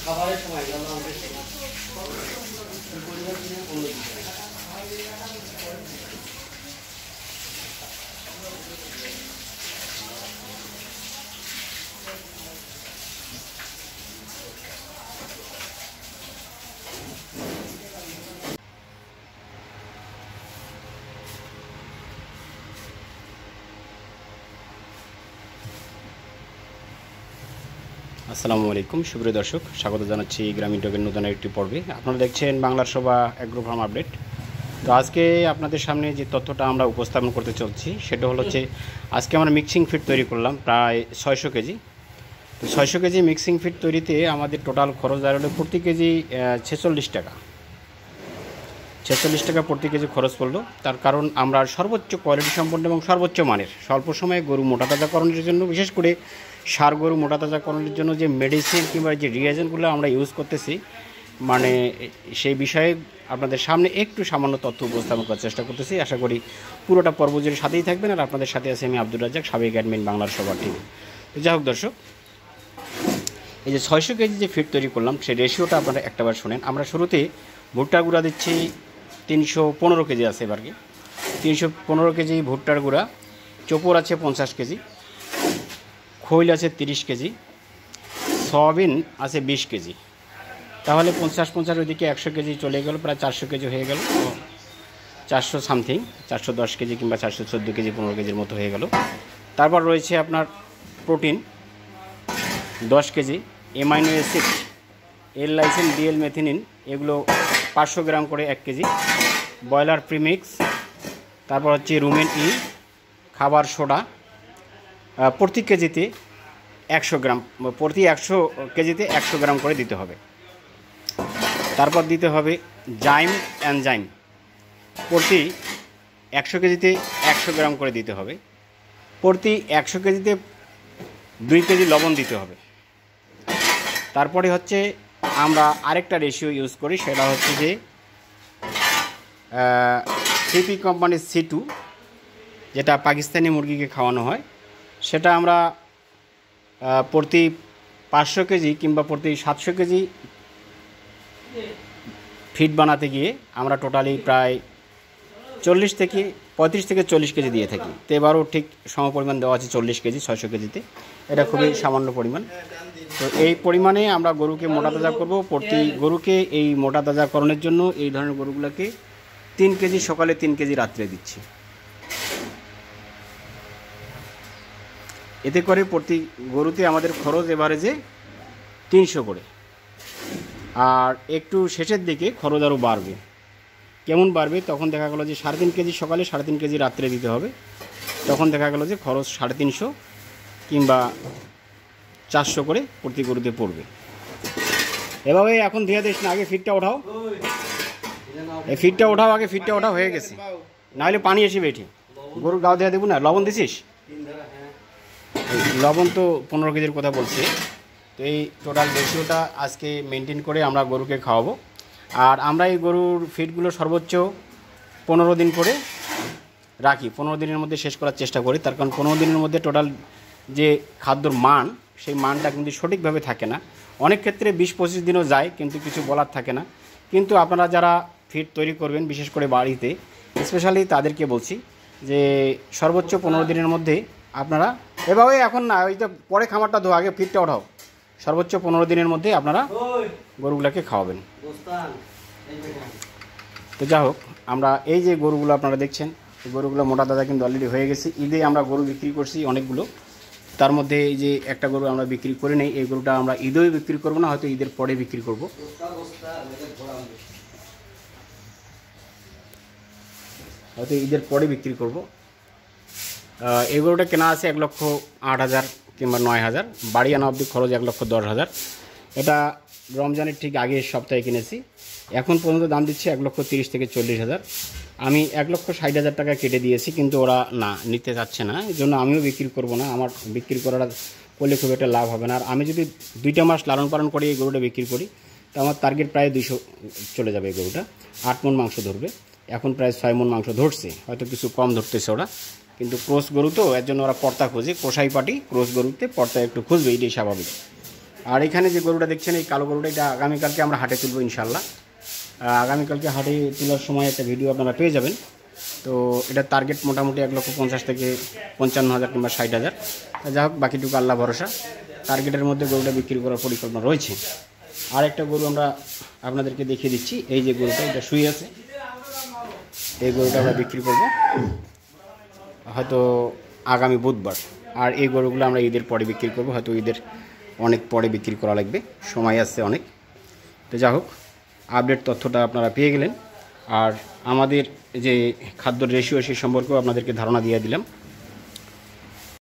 খাবারের সময় আসসালামু আলাইকুম সুপ্রিয় দর্শক, স্বাগত জানাচ্ছি গ্রামীণ টকের নতুন একটি পর্বে। আপনারা দেখছেন বাংলার সভা অ্যাগ্রো ফার্ম আপডেট। তো আজকে আপনাদের সামনে যে তথ্যটা আমরা উপস্থাপন করতে চলছি সেটা হলো যে আজকে আমরা মিক্সিং ফিড তৈরি করলাম প্রায় 600 কেজি। তো 600 কেজি মিক্সিং ফিড তৈরিতে আমাদের টোটাল খরচ দাঁড়ালো প্রতি কেজি 46 টাকা। 46 টাকা প্রতি কেজি খরচ পড়লো। তার কারণ আমরা সর্বোচ্চ কোয়ালিটি সম্পন্ন এবং সর্বোচ্চ মানের স্বল্প সময়ে গরু মোটা তাজাকরণের জন্য, বিশেষ করে ষাঁড় গরু মোটা তাজাকরণের জন্য যে মেডিসিন কিংবা যে রিয়েজেন্টগুলো আমরা ইউজ করতেছি, মানে সেই বিষয়ে আপনাদের সামনে একটু সামান্য তথ্য উপস্থাপন করার চেষ্টা করতেছি। আশা করি পুরোটা পর্ব জুড়ে সাথেই থাকবেন। আর আপনাদের সাথে আছে আমি আব্দুর রাজ্জাক, সাবেক অ্যাডমিন বাংলার সভা টিম। তো যাই হোক দর্শক, এই যে 600 কেজি যে ফিড তৈরি করলাম সেই রেশিওটা আপনারা একটাবার শোনেন। আমরা শুরুতে ভুট্টা গুঁড়া দিচ্ছি 315 কেজি আছে এবারকে। 315 কেজি ভুট্টার গুঁড়া, চোপড় আছে 50 কেজি, খৈল আছে 30 কেজি, সয়াবিন আছে 20 কেজি। তাহলে 50-50 ওইদিকে 100 কেজি চলে গেল, প্রায় 400 কেজি হয়ে গেল। 400 সামথিং, 410 কেজি কিংবা 414 কেজি 15 কেজির মতো হয়ে গেল। তারপর রয়েছে আপনার protein 10 KG, amino acid L lysine DL methionine এগুলো 500 গ্রাম করে 1 কেজি, ব্রয়লার প্রিমিক্স, তারপর হচ্ছে রুমেন ই, খাবার সোডা প্রতি কেজিতে 100 গ্রাম, প্রতি 100 কেজিতে 100 গ্রাম করে দিতে হবে। তারপর দিতে হবে জাইম এনজাইম, প্রতি 100 কেজিতে 100 গ্রাম করে দিতে হবে। প্রতি 100 কেজিতে 2 কেজি লবণ দিতে হবে। তারপরে হচ্ছে আমরা আরেকটা রেশিও ইউজ করি, সেটা হচ্ছে যে সিপি কোম্পানির C2, যেটা পাকিস্তানি মুরগিকে খাওয়ানো হয়, সেটা আমরা প্রতি 500 কেজি কিংবা প্রতি 700 কেজি ফিড বানাতে গিয়ে আমরা টোটালি প্রায় 35 থেকে 40 কেজি দিয়ে থাকি। তো এবারও ঠিক সমপরিমাণ দেওয়া আছে 40 কেজি 600 কেজিতে। এটা খুবই সামান্য পরিমাণ। তো এই পরিমাণে আমরা গরুকে মোটা তাজা করব। প্রতি গরুকে এই মোটা তাজাকরণের জন্য এই ধরনের গরুগুলোকে 3 কেজি সকালে 3 কেজি রাত্রে দিচ্ছি। এতে করে প্রতি গরুতে আমাদের খরচ এভারেজে 300 করে। আর একটু শেষের দিকে খরচ আরও বাড়বে। কেমন বাড়বে? তখন দেখা গেলো যে 3.5 কেজি সকালে 3.5 কেজি রাত্রে দিতে হবে। তখন দেখা গেলো যে খরচ 350 কিংবা 400 করে প্রতি গরুতে পড়বে। এভাবে এখন দিয়ে দিস না, আগে ফিডটা ওঠাও, এই ফিডটা ওঠাও, আগে ফিডটা ওঠাও, হয়ে গেছে, নাহলে পানি এসে বেঠি গরুর গাও দেওয়া দেবো না। লবণ দিছিস? লবণ তো 15 কেজির কথা বলছি। তো এই টোটাল রেশিওটা আজকে মেনটেন করে আমরা গরুকে খাওয়াবো। আর আমরা এই গরুর ফিডগুলো সর্বোচ্চ 15 দিন করে রাখি, 15 দিনের মধ্যে শেষ করার চেষ্টা করি। তার কারণ 15 দিনের মধ্যে টোটাল যে খাদ্যর মান, সেই মানটা কিন্তু সঠিকভাবে থাকে না। অনেক ক্ষেত্রে 20-25 দিনও যায়, কিন্তু কিছু বলার থাকে না। কিন্তু আপনারা যারা ফিড তৈরি করবেন, বিশেষ করে বাড়িতে, স্পেশালি তাদেরকে বলছি যে সর্বোচ্চ 15 দিনের মধ্যে আপনারা, এভাবে এখন না, ওই তো পরে খামারটা ধো, আগে ফিডটা ওঠাও, সর্বোচ্চ 15 দিনের মধ্যে আপনারা গরুগুলোকে খাওয়াবেন। তো যাই হোক, আমরা এই যে গরুগুলো আপনারা দেখছেন, এই গরুগুলো মোটা তাজা কিন্তু অলরেডি হয়ে গেছে। ঈদে আমরা গরু বিক্রি করছি অনেকগুলো, তার মধ্যে এই যে একটা গরু আমরা বিক্রি করে নেই। এই গরুটা আমরা ঈদেও বিক্রি করবো না, হয়তো ঈদের পরে বিক্রি করব। হয়তো ঈদের পরে বিক্রি করব। এই গরুটা কেনা আছে 1,08,000 কিংবা 9,000, বাড়ি আনা অবধি খরচ 1,10,000। এটা রমজানের ঠিক আগের সপ্তাহে কিনেছি। এখন পর্যন্ত দাম দিচ্ছি 1,30,000 থেকে 40,000। আমি 1,60,000 টাকা কেটে দিয়েছি, কিন্তু ওরা না নিতে চাচ্ছে না। এই জন্য আমিও বিক্রি করব না। আমার বিক্রি করাটা করলে খুব একটা লাভ হবে না। আর আমি যদি 2টা মাস লালন পালন করে এই গরুটা বিক্রি করি, তো আমার টার্গেট প্রায় 200 চলে যাবে। এই গরুটা 8 মণ মাংস ধরবে। এখন প্রায় 6 মণ মাংস ধরছে, হয়তো কিছু কম ধরতেছে ওরা, কিন্তু ক্রস গরু তো, এর জন্য ওরা পর্তা খোঁজে। কষাই পাটি ক্রস গরুতে পর্তা একটু খুঁজবে, এটাই স্বাভাবিক। আর এখানে যে গরুটা দেখছেন এই কালো গরুটা, এটা আগামীকালকে আমরা হাটে তুলব ইনশাল্লাহ। আগামীকালকে হাটে তোলার সময় একটা ভিডিও আপনারা পেয়ে যাবেন। তো এটার টার্গেট মোটামুটি 1,50,000 থেকে 55,000 কিংবা 60,000। যা হোক, বাকিটুকু আল্লাহ ভরসা। টার্গেটের মধ্যে গরুটা বিক্রি করার পরিকল্পনা রয়েছে। আর একটা গরু আমরা আপনাদেরকে দেখিয়ে দিচ্ছি। এই যে গরুটা, এটা শুয়ে আছে, এই গরুটা আমরা বিক্রি করব হয়তো আগামী বুধবার। আর এই গরুগুলো আমরা ঈদের পরে বিক্রি করব, হয়তো ঈদের অনেক পরে বিক্রি করা লাগবে, সময় আসছে অনেক। তো যা হোক, আপডেট তথ্যটা আপনারা পেয়ে গেলেন। আর আমাদের যে খাদ্য রেশিও সেই সম্পর্কেও আপনাদেরকে ধারণা দিয়ে দিলাম।